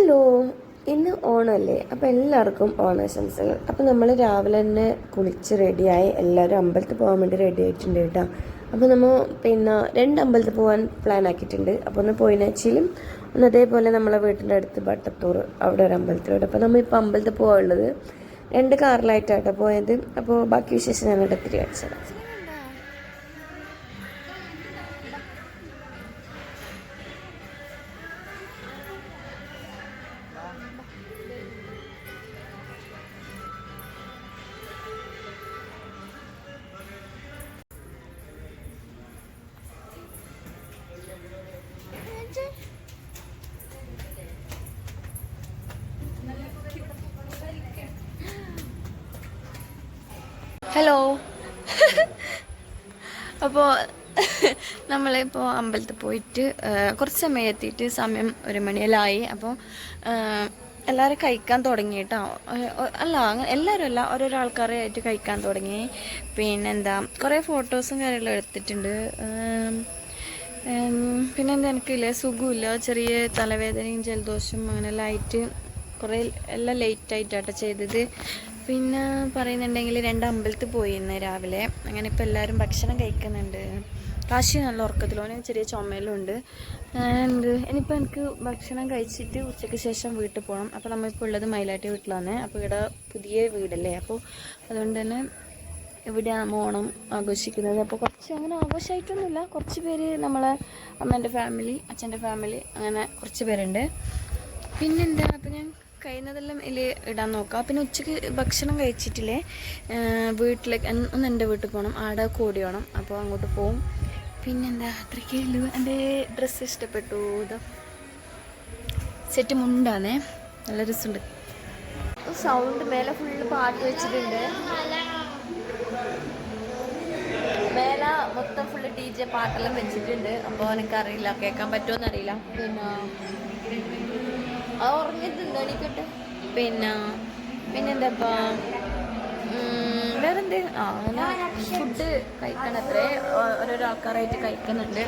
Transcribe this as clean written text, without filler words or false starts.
Hello, ഇന്ന് ഓണമല്ലേ? അപ്പോൾ എല്ലാവർക്കും ഓണാശംസകൾ. അപ്പോൾ നമ്മൾ രാവിലെ തന്നെ കുളിച്ച് റെഡിയായി എല്ലാവരും അമ്പലത്തിൽ പോകാൻ വേണ്ടി റെഡി ആയിട്ടുണ്ട് കേട്ടോ. അപ്പോൾ നമ്മൾ പിന്നെ 2 അമ്പലത്തിൽ പോകാൻ പ്ലാൻ ആക്കിയിട്ടുണ്ട്. അപ്പോൾ ഒന്ന് പോയിനാച്ചിലും ഒന്ന് അതേപോലെ നമ്മളെ വീട്ടിൻ്റെ അടുത്ത് ബട്ടത്തൂർ അവിടെ ഒരു അമ്പലത്തിലോട്ട്. അപ്പോൾ നമ്മളിപ്പോൾ അമ്പലത്തിൽ പോകാനുള്ളത് 2 കാറിലായിട്ടാട്ടോ പോയത്. അപ്പോൾ ബാക്കി വിശേഷം ഞങ്ങളുടെ ഒത്തിരി കാണിച്ചതാണ്. ഹലോ, അപ്പോൾ നമ്മളിപ്പോൾ അമ്പലത്തിൽ പോയിട്ട് കുറച്ച് സമയം എത്തിയിട്ട് സമയം 1 മണിയെല്ലാമായി. അപ്പോൾ എല്ലാവരും കഴിക്കാൻ തുടങ്ങി കേട്ടോ. അല്ല, എല്ലാവരും അല്ല, ഓരോരോ ആൾക്കാരായിട്ട് കഴിക്കാൻ തുടങ്ങി. പിന്നെന്താ, കുറേ ഫോട്ടോസും കാര്യങ്ങളും എടുത്തിട്ടുണ്ട്. പിന്നെന്താ, എനിക്കില്ലേ സുഖമില്ല, ചെറിയ തലവേദനയും ജലദോഷം അങ്ങനെയെല്ലാം ആയിട്ട് കുറേ എല്ലാം ലേറ്റായിട്ടാട്ടോ ചെയ്തത്. പിന്നെ പറയുന്നുണ്ടെങ്കിൽ 2 അമ്പലത്തിൽ പോയി ഇന്ന് രാവിലെ. അങ്ങനെ ഇപ്പോൾ എല്ലാവരും ഭക്ഷണം കഴിക്കുന്നുണ്ട്. കാശി നല്ല ഉറക്കത്തിലോനെ ചെറിയ ചുമയിലും ഉണ്ട്. ഇനിയിപ്പോൾ എനിക്ക് ഭക്ഷണം കഴിച്ചിട്ട് ഉച്ചയ്ക്ക് ശേഷം വീട്ടിൽ പോകണം. അപ്പോൾ നമ്മളിപ്പോൾ ഉള്ളത് മയിലാട്ടി വീട്ടിലാണ്. അപ്പോൾ ഇവിടെ പുതിയ വീടല്ലേ, അപ്പോൾ അതുകൊണ്ട് തന്നെ ഇവിടെയാണ് ഓണം ആഘോഷിക്കുന്നത്. അപ്പോൾ കുറച്ച് അങ്ങനെ ആഘോഷമായിട്ടൊന്നുമില്ല, കുറച്ച് പേര് നമ്മളെ അമ്മേൻ്റെ ഫാമിലി, അച്ഛൻ്റെ ഫാമിലി, അങ്ങനെ കുറച്ച് പേരുണ്ട്. പിന്നെന്താ, അപ്പോൾ ഞാൻ കഴിയുന്നതെല്ലാം ഇതിൽ ഇടാൻ നോക്കാം. പിന്നെ ഉച്ചയ്ക്ക് ഭക്ഷണം കഴിച്ചിട്ടില്ലേ, വീട്ടിലേക്ക് ഒന്ന് എൻ്റെ വീട്ടിൽ പോകണം, ആടെ കൂടി വേണം. അപ്പോൾ അങ്ങോട്ട് പോവും. പിന്നെന്താ, അത്രയ്ക്കേ ഉള്ളൂ. എൻ്റെ ഡ്രസ്സ് ഇഷ്ടപ്പെട്ടു. ഇത് സെറ്റ് മുണ്ടാണേ, നല്ല രസമുണ്ട്. സൗണ്ട് മേലെ ഫുള്ള് പാട്ട് വെച്ചിട്ടുണ്ട്. മേലെ മൊത്തം ഫുള്ള് DJ പാട്ടെല്ലാം വെച്ചിട്ടുണ്ട്. അപ്പോൾ എനിക്കറിയില്ല കേൾക്കാൻ പറ്റുമോ അറിയില്ല. പിന്നെ അത് ഉറങ്ങിയിട്ടുണ്ട്, എണീക്കട്ടെ. പിന്നെന്താ വേറെന്ത്, അങ്ങനെ ഫുഡ് കഴിക്കണത്രേ, ഓരോരോ ആൾക്കാരായിട്ട് കഴിക്കുന്നുണ്ട്.